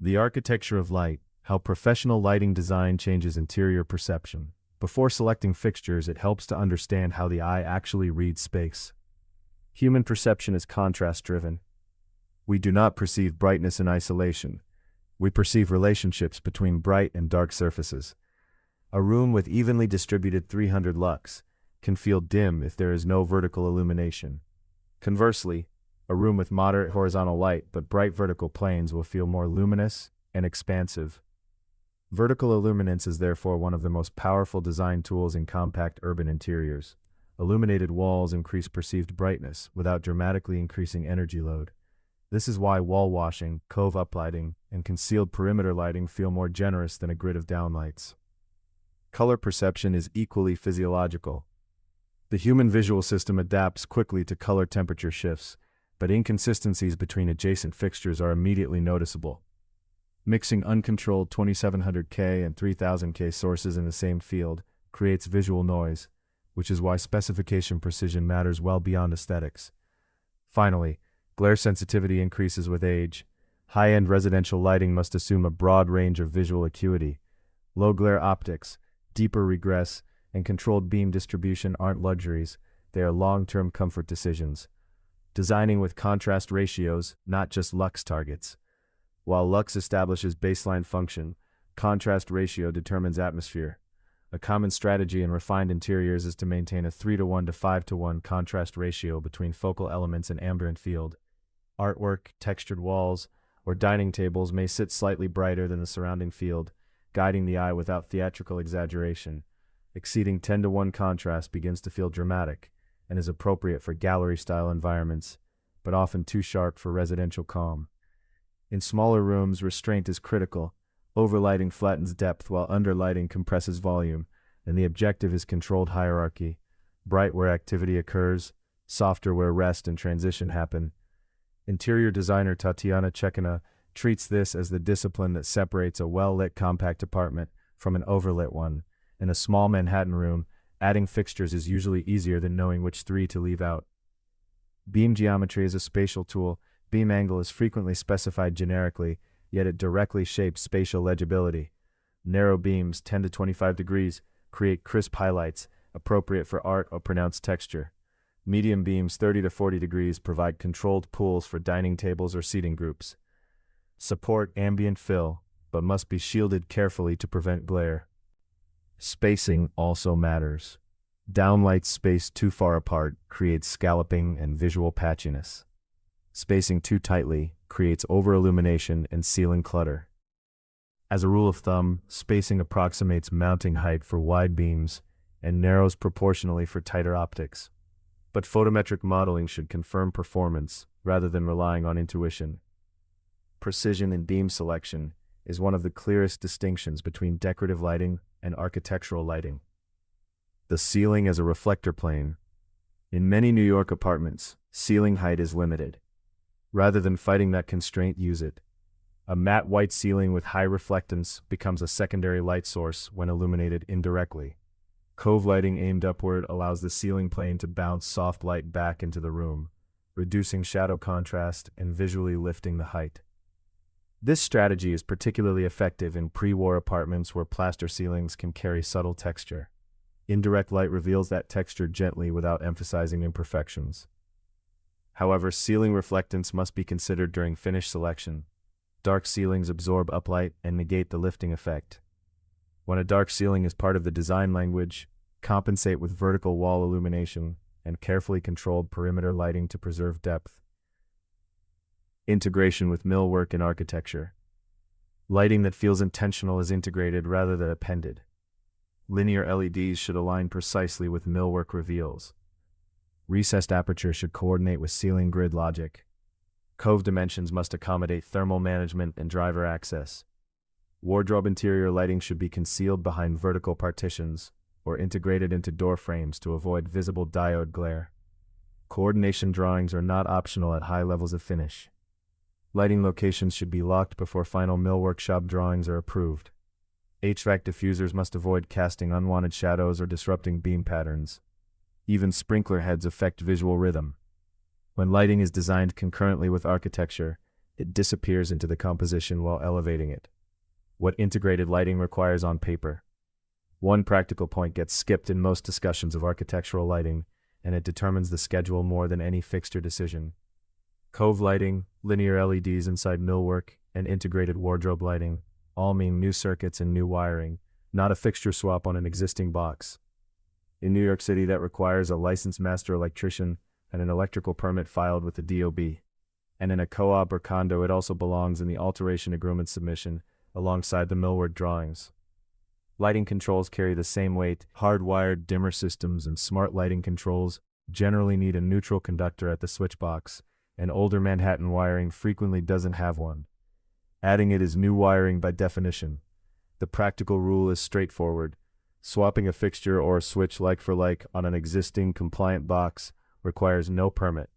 The architecture of light, how professional lighting design changes interior perception. Before selecting fixtures, it helps to understand how the eye actually reads space. Human perception is contrast-driven. We do not perceive brightness in isolation. We perceive relationships between bright and dark surfaces. A room with evenly distributed 300 lux can feel dim if there is no vertical illumination. Conversely, a room with moderate horizontal light but bright vertical planes will feel more luminous and expansive. Vertical illuminance is therefore one of the most powerful design tools in compact urban interiors. Illuminated walls increase perceived brightness without dramatically increasing energy load. This is why wall washing, cove uplighting, and concealed perimeter lighting feel more generous than a grid of downlights. Color perception is equally physiological. The human visual system adapts quickly to color temperature shifts, but inconsistencies between adjacent fixtures are immediately noticeable. Mixing uncontrolled 2700K and 3000K sources in the same field creates visual noise, which is why specification precision matters well beyond aesthetics. Finally, glare sensitivity increases with age. High-end residential lighting must assume a broad range of visual acuity. Low glare optics, deeper regress, and controlled beam distribution aren't luxuries, they are long-term comfort decisions. Designing with contrast ratios, not just lux targets. While lux establishes baseline function, contrast ratio determines atmosphere. A common strategy in refined interiors is to maintain a 3:1 to 5:1 contrast ratio between focal elements and ambient field. Artwork, textured walls, or dining tables may sit slightly brighter than the surrounding field, guiding the eye without theatrical exaggeration. Exceeding 10:1 contrast begins to feel dramatic and is appropriate for gallery-style environments, but often too sharp for residential calm. In smaller rooms, restraint is critical. Overlighting flattens depth while underlighting compresses volume, and the objective is controlled hierarchy. Bright where activity occurs, softer where rest and transition happen. Interior designer Tatiana Chekina treats this as the discipline that separates a well-lit compact apartment from an overlit one. In a small Manhattan room, adding fixtures is usually easier than knowing which three to leave out. Beam geometry is a spatial tool. Beam angle is frequently specified generically, yet it directly shapes spatial legibility. Narrow beams, 10 to 25 degrees, create crisp highlights, appropriate for art or pronounced texture. Medium beams, 30 to 40 degrees, provide controlled pools for dining tables or seating groups. Support ambient fill, but must be shielded carefully to prevent glare. Spacing also matters. Downlights spaced too far apart creates scalloping and visual patchiness. Spacing too tightly creates over-illumination and ceiling clutter. As a rule of thumb, spacing approximates mounting height for wide beams and narrows proportionally for tighter optics. But photometric modeling should confirm performance rather than relying on intuition. Precision in beam selection is one of the clearest distinctions between decorative lighting and architectural lighting. The ceiling as a reflector plane. In many New York apartments, ceiling height is limited. Rather than fighting that constraint, use it. A matte white ceiling with high reflectance becomes a secondary light source when illuminated indirectly. Cove lighting aimed upward allows the ceiling plane to bounce soft light back into the room, reducing shadow contrast and visually lifting the height. This strategy is particularly effective in pre-war apartments where plaster ceilings can carry subtle texture. Indirect light reveals that texture gently without emphasizing imperfections. However, ceiling reflectance must be considered during finish selection. Dark ceilings absorb uplight and negate the lifting effect. When a dark ceiling is part of the design language, compensate with vertical wall illumination and carefully controlled perimeter lighting to preserve depth. Integration with millwork in architecture. Lighting that feels intentional is integrated rather than appended. Linear LEDs should align precisely with millwork reveals. Recessed aperture should coordinate with ceiling grid logic. Cove dimensions must accommodate thermal management and driver access. Wardrobe interior lighting should be concealed behind vertical partitions or integrated into door frames to avoid visible diode glare. Coordination drawings are not optional at high levels of finish. Lighting locations should be locked before final millwork shop drawings are approved. HVAC diffusers must avoid casting unwanted shadows or disrupting beam patterns. Even sprinkler heads affect visual rhythm. When lighting is designed concurrently with architecture, it disappears into the composition while elevating it. What integrated lighting requires on paper. One practical point gets skipped in most discussions of architectural lighting, and it determines the schedule more than any fixture decision. Cove lighting, linear LEDs inside millwork, and integrated wardrobe lighting all mean new circuits and new wiring, not a fixture swap on an existing box. In New York City, that requires a licensed master electrician and an electrical permit filed with the DOB. And in a co-op or condo, it also belongs in the alteration agreement submission alongside the millwork drawings. Lighting controls carry the same weight. Hardwired dimmer systems and smart lighting controls generally need a neutral conductor at the switch box, and older Manhattan wiring frequently doesn't have one. Adding it is new wiring by definition. The practical rule is straightforward. Swapping a fixture or a switch like for like on an existing compliant box requires no permit,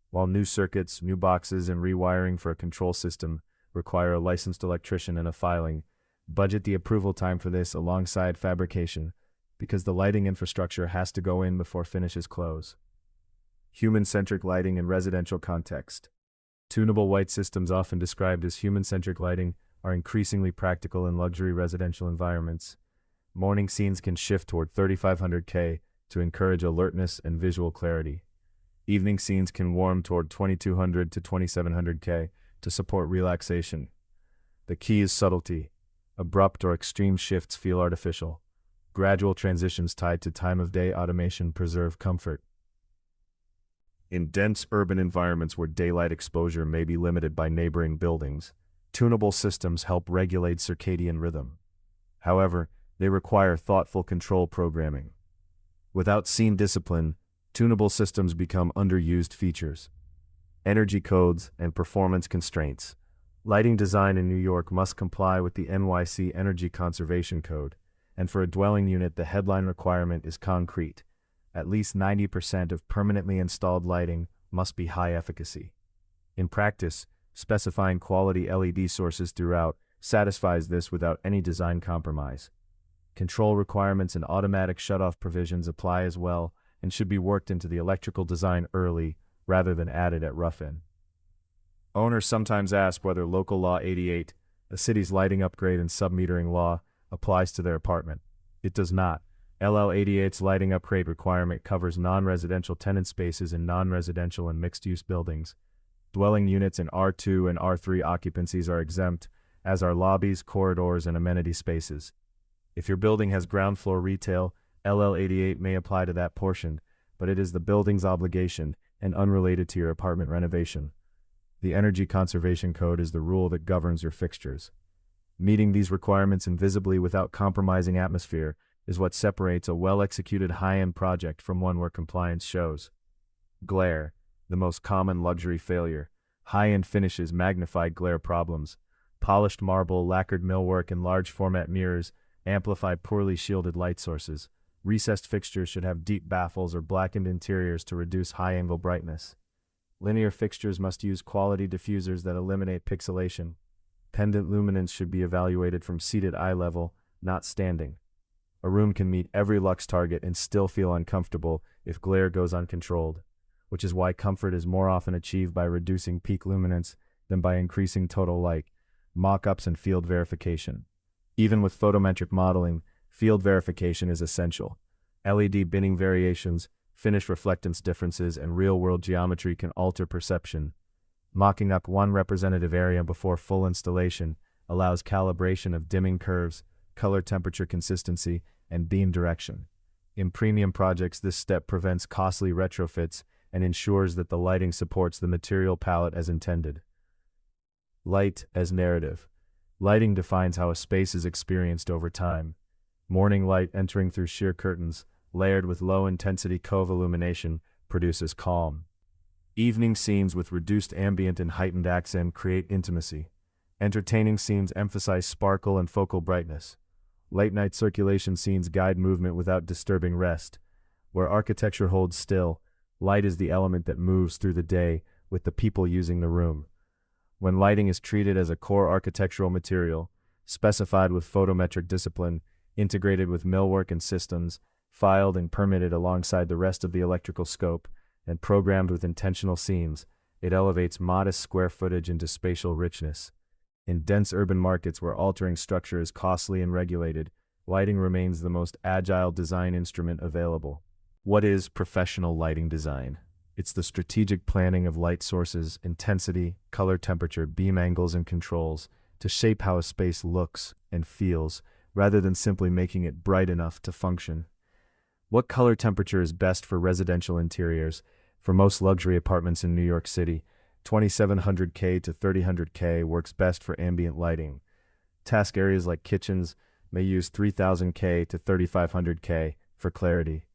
while new circuits, new boxes, and rewiring for a control system require a licensed electrician and a filing. Budget the approval time for this alongside fabrication, because the lighting infrastructure has to go in before finishes close. Human-centric lighting in residential context. Tunable white systems, often described as human-centric lighting, are increasingly practical in luxury residential environments. Morning scenes can shift toward 3500K to encourage alertness and visual clarity. Evening scenes can warm toward 2200 to 2700K to support relaxation. The key is subtlety. Abrupt or extreme shifts feel artificial. Gradual transitions tied to time of day automation preserve comfort. In dense urban environments where daylight exposure may be limited by neighboring buildings, tunable systems help regulate circadian rhythm. However, they require thoughtful control programming. Without scene discipline, tunable systems become underused features. Energy codes and performance constraints. Lighting design in New York must comply with the NYC Energy Conservation Code, and for a dwelling unit the headline requirement is concrete. At least 90% of permanently installed lighting must be high efficacy. In practice, specifying quality LED sources throughout satisfies this without any design compromise. Control requirements and automatic shutoff provisions apply as well and should be worked into the electrical design early rather than added at rough-in. Owners sometimes ask whether Local Law 88, a city's lighting upgrade and submetering law, applies to their apartment. It does not. LL 88's lighting upgrade requirement covers non-residential tenant spaces in non-residential and mixed-use buildings. Dwelling units in R2 and R3 occupancies are exempt, as are lobbies, corridors, and amenity spaces. If your building has ground floor retail, LL 88 may apply to that portion, but it is the building's obligation and unrelated to your apartment renovation. The Energy Conservation Code is the rule that governs your fixtures. Meeting these requirements invisibly without compromising atmosphere is what separates a well-executed high-end project from one where compliance shows. Glare, the most common luxury failure. High-end finishes magnify glare problems. Polished marble, lacquered millwork, and large-format mirrors amplify poorly shielded light sources. Recessed fixtures should have deep baffles or blackened interiors to reduce high-angle brightness. Linear fixtures must use quality diffusers that eliminate pixelation. Pendant luminance should be evaluated from seated eye level, not standing. A room can meet every lux target and still feel uncomfortable if glare goes uncontrolled, which is why comfort is more often achieved by reducing peak luminance than by increasing total light. Mock-ups and field verification. Even with photometric modeling, field verification is essential. LED binning variations, finish reflectance differences, and real-world geometry can alter perception. Mocking up one representative area before full installation allows calibration of dimming curves, color temperature consistency, and beam direction. In premium projects, this step prevents costly retrofits and ensures that the lighting supports the material palette as intended. Light as narrative. Lighting defines how a space is experienced over time. Morning light entering through sheer curtains, layered with low-intensity cove illumination, produces calm. Evening scenes with reduced ambient and heightened accent create intimacy. Entertaining scenes emphasize sparkle and focal brightness. Late-night circulation scenes guide movement without disturbing rest. Where architecture holds still, light is the element that moves through the day with the people using the room. When lighting is treated as a core architectural material, specified with photometric discipline, integrated with millwork and systems, filed and permitted alongside the rest of the electrical scope, and programmed with intentional scenes, It elevates modest square footage into spatial richness. In dense urban markets where altering structure is costly and regulated, lighting remains the most agile design instrument available. What is professional lighting design? It's the strategic planning of light sources, intensity, color temperature, beam angles, and controls to shape how a space looks and feels, rather than simply making it bright enough to function. What color temperature is best for residential interiors? For most luxury apartments in New York City, 2700K to 3000K works best for ambient lighting. Task areas like kitchens may use 3000K to 3500K for clarity.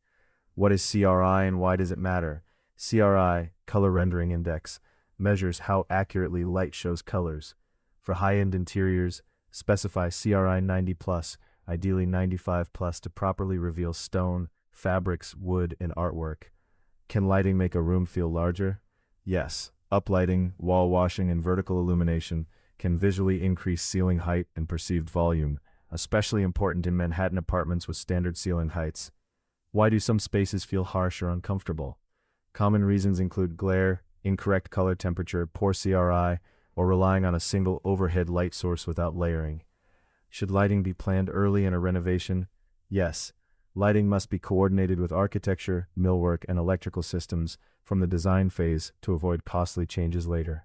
What is CRI and why does it matter? CRI, Color Rendering Index, measures how accurately light shows colors. For high-end interiors, specify CRI 90+, ideally 95+, to properly reveal stone, fabrics, wood, and artwork. Can lighting make a room feel larger? Yes. Uplighting, wall washing, and vertical illumination can visually increase ceiling height and perceived volume, especially important in Manhattan apartments with standard ceiling heights. Why do some spaces feel harsh or uncomfortable? Common reasons include glare, incorrect color temperature, poor CRI, or relying on a single overhead light source without layering. Should lighting be planned early in a renovation? Yes. Lighting must be coordinated with architecture, millwork, and electrical systems from the design phase to avoid costly changes later.